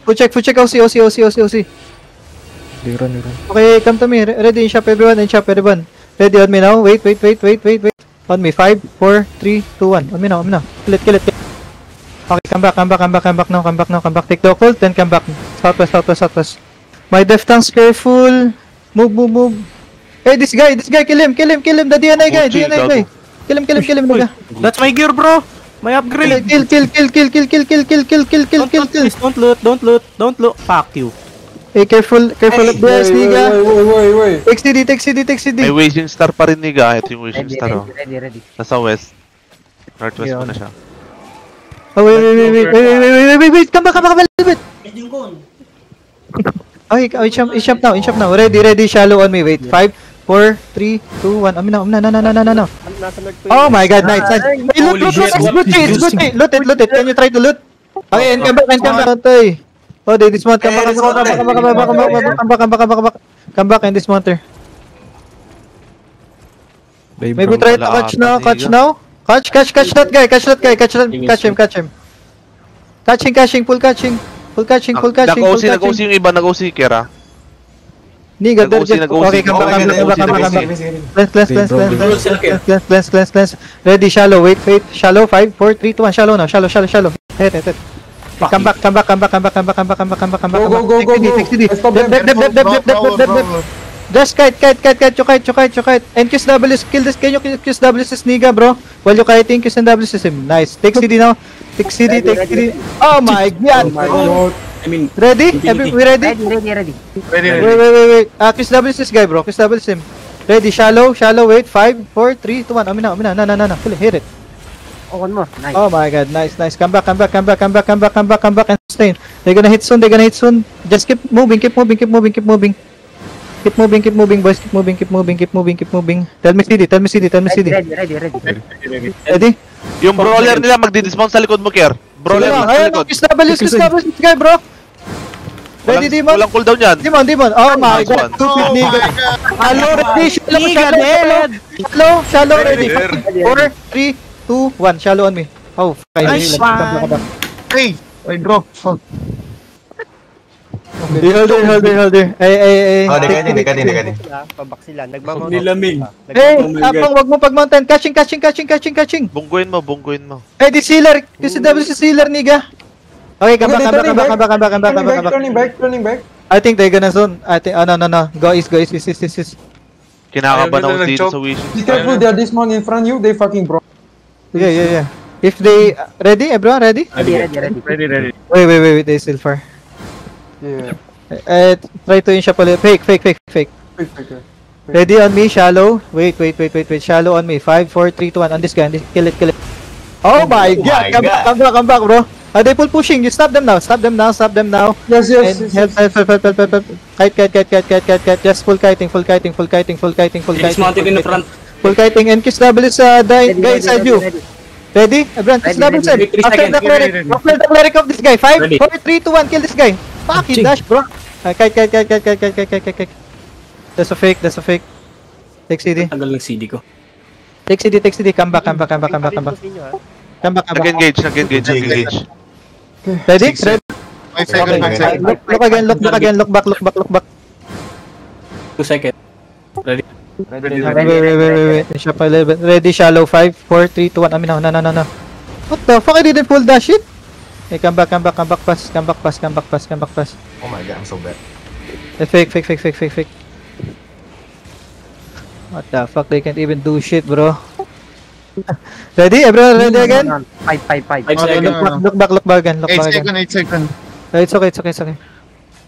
Food check, OC. Liron. Okay, come to me. Ready in shop, everyone. Ready on me now. Wait. On me. 5, 4, 3, 2, 1. On me now. Kill it. Okay, come back now. Take the occult, then come back. Southwest. My death tanks, careful. Move. Hey, this guy, kill him. The DNI guy. Kill him. That's my gear, bro. My upgrade. Kill. Don't loot. Fuck you. Hey, careful of the Niga. Wait. Take CD. May Waging Star pa rin, Niga. Ito yung Waging Star, oh. Ready. Nasa west. Northwest mo na siya. Oh, wait. Come back a little bit. Okay, in shop now. Ready, shallow on me. Wait, 5, 4, 3, 2, 1. No. Oh my god, nice. Hey, loot. Loot it. Can you try to loot? Okay, and come back. Oh, they dismount. Come back and dismount her. Maybe try to catch now. Catch that guy. Catch him. Catching, full catching. Nag-OC yung iba, nag-OC, Kera. Niga, nag-OC. Okay, come back. Lens. Ready, shallow, wait. Shallow, 5, 4, 3, 2, 1. Shallow now, shallow. Hit. Come back. Go. Dep. Just kite. And QSW, kill this. Can you QSW this Niga, bro? While you kiting, QSW him. Nice. Take CD now. Take CD. Oh my god. I mean, Ready? We ready? Ready. Wait. QSW this guy, bro. QSW him. Ready, shallow, wait. 5, 4, 3, 2, 1. Amina. No. Hit it. One more. Nice. Oh my god, nice. Come back and sustain. They're gonna hit soon. Just keep moving. Keep moving, boys. Keep moving. Tell me CD. Ready? Yung brawler nila magdi-dismount sa likod mo, Ker. Brawler sa likod. QSW guy, bro. Ready, Demon? Walang cooldown yan. Demon. Oh my god. Stupid Niga. Shallow, ready. 4, 3, 2, 1. Shallow on me. Oh, nice one. Hey, bro. Hold there. Hey. Dekani. Pabak sila. Nagmamount. Nilamig. Hey, abang wag mo pag-mountain. Catching. Bungguin mo. Hey, this healer. QSW healer, Niga. Okay, come back. Turning back. I think they're gonna zone. I think, no. Go east. Kinakaban ako dito sa Wishing Be Star. careful, they are this one in front of you. They fucking bro. Yeah. If they ready, everyone ready? Ready. Wait. They still far. Yeah. Try to in-shop a little. Fake. Fake. Ready on me, shallow. Wait. Shallow on me. 5, 4, 3, 2, 1. On this guy. Kill it. Oh my god. Come back, bro. They pull pushing. You stop them now. Stop them now. Yes. And help. Kite. Just full kiting. Dismounted in the front. Full kiting. And QSW is the guy inside you. Ready? Everyone, QSW side. After the cleric of this guy. 5, 4, 3, 2, 1. Kill this guy. Fucking dash, bro. Kite. That's a fake. Take CD. Tagal ng CD ko. Take CD. Come back. Nag-engage. Ready? 5 seconds. Look back. 2 seconds. Ready. Wait. Shop a little bit. Ready, shallow. 5, 4, 3, 2, 1. No. What the fuck? I didn't pull that shit. Hey, come back, pass. Oh my god, I'm so bad. Fake. What the fuck? They can't even do shit, bro. Ready? Everyone ready again? 5. Look back again. 8 seconds. It's okay.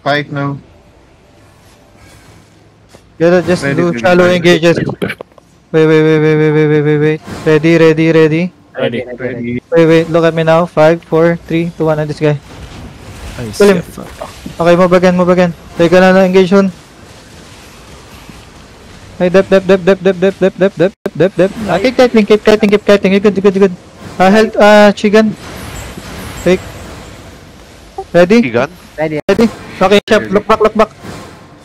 5 now. Just do shallow engages. Wait. Ready. Wait. Look at me now. 5, 4, 3, 2, 1. On this guy. Kill him. Okay, move again. They're gonna engage soon. Hey, dep. Keep kiting. You're good. Health, Chigan. Fake. Ready? Chigan? Ready. Okay, shop. Look back.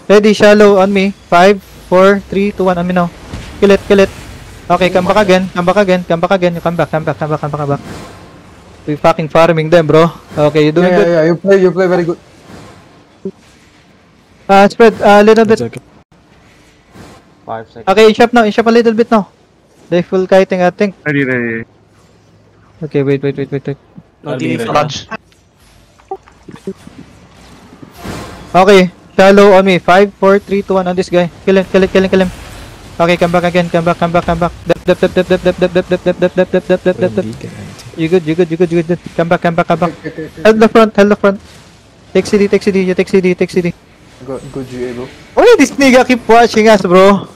Ready, shallow on me. 5, 4, 3, 2, 1. On me now. Kill it. Okay, come back again. You come back. We fucking farming them, bro. Okay, you doing good. Yeah, you play very good. Spread a little bit. 5 seconds. Okay, in shop now. In shop a little bit now. They full kiting, I think. Ready. Okay, wait. Lunch. Okay, shallow on me. 5, 4, 3, 2, 1 on this guy. Kill him. Okay, come back again. Come back. Dep. You good. Come back. Hold the front. Take CD. You take CD. Good GA, bro. Oh, this nigga keep watching us, bro.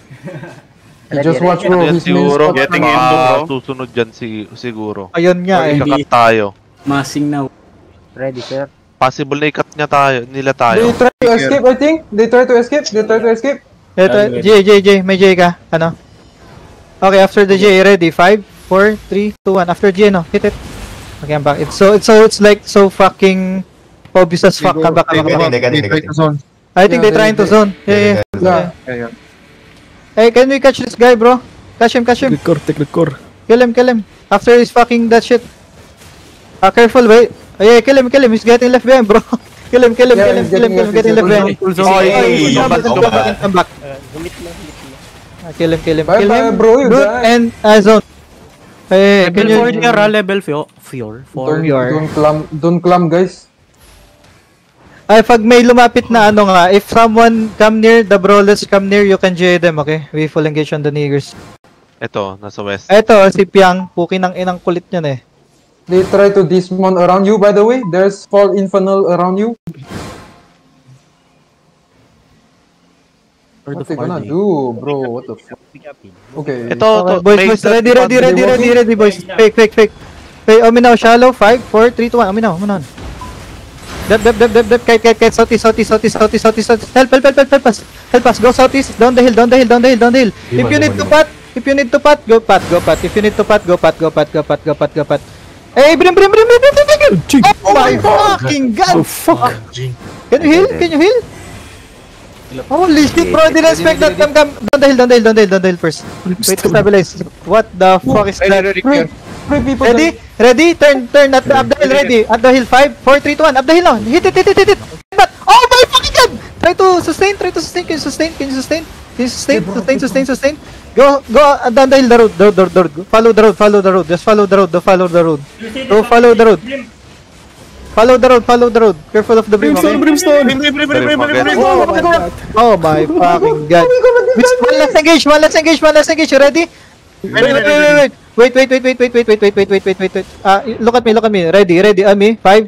You just watch, bro. Yan His main siguro. spot Getting na- in, bro. Susunod dyan siguro. Ayun nga eh. Ikakat tayo. Massing now. Ready, sir. Possible na ikat nila They tayo. try to escape, I think. They try to escape. Ito, J. May J ka. Ano? Okay, after the J, ready? 5, 4, 3, 2, 1. After J, no? Hit it. Okay, I'm back. It's like so fucking obvious as fuck. Come back. Negative. I think they trying to zone. Yeah. Yeah. Hey, can we catch this guy, bro? Catch him. Take the core. Kill him. After he's fucking that shit. Careful, wait. Oh, yeah, kill him. He's getting left behind, bro. Kill him. Getting left behind. Come back. Humit na. Kill him. Bye, bro. You Good die. and zone. Hey, can you... level 4. Don't clam, guys. Ay, pag may lumapit na ano nga, if someone come near, the brawlers come near, you can GA them, okay? We full engage on the niggers. Ito, nasa west. Eto, si Piang, pukin ng inang kulit niyan eh. They try to dismount around you, by the way. There's fall infernal around you. What they gonna do, bro? What the fuck? Okay. Ito, Okay, boys, ready, boys. Fake. Hey, Ominaw, shallow, 5, 4, 3, 2, 1. Ominaw. Dep. Kite. Southeast. Help us. Go southeast. Down the hill. If you need to pat, go pat. If you need to pat, go pat. Hey, brim. Oh my fucking god. Oh fuck. Can you heal? Holy shit, bro. Didn't expect that. Come. Down the hill first. Wait to stabilize. What the fuck is that? Three people. Ready? Turn at the hill, ready. At the hill, 5, 4, 3, 2, 1. Up the hill now. Hit it. But, oh my fucking god! Try to sustain. Can you sustain? Sustain. Go down the hill, the road. Follow the road. Just follow the road. Go follow the road. Follow the road. Careful of the brim, okay? Brimstone. Oh my fucking god. One last engage. Ready? Wait. Look at me. Ready. On me. 5,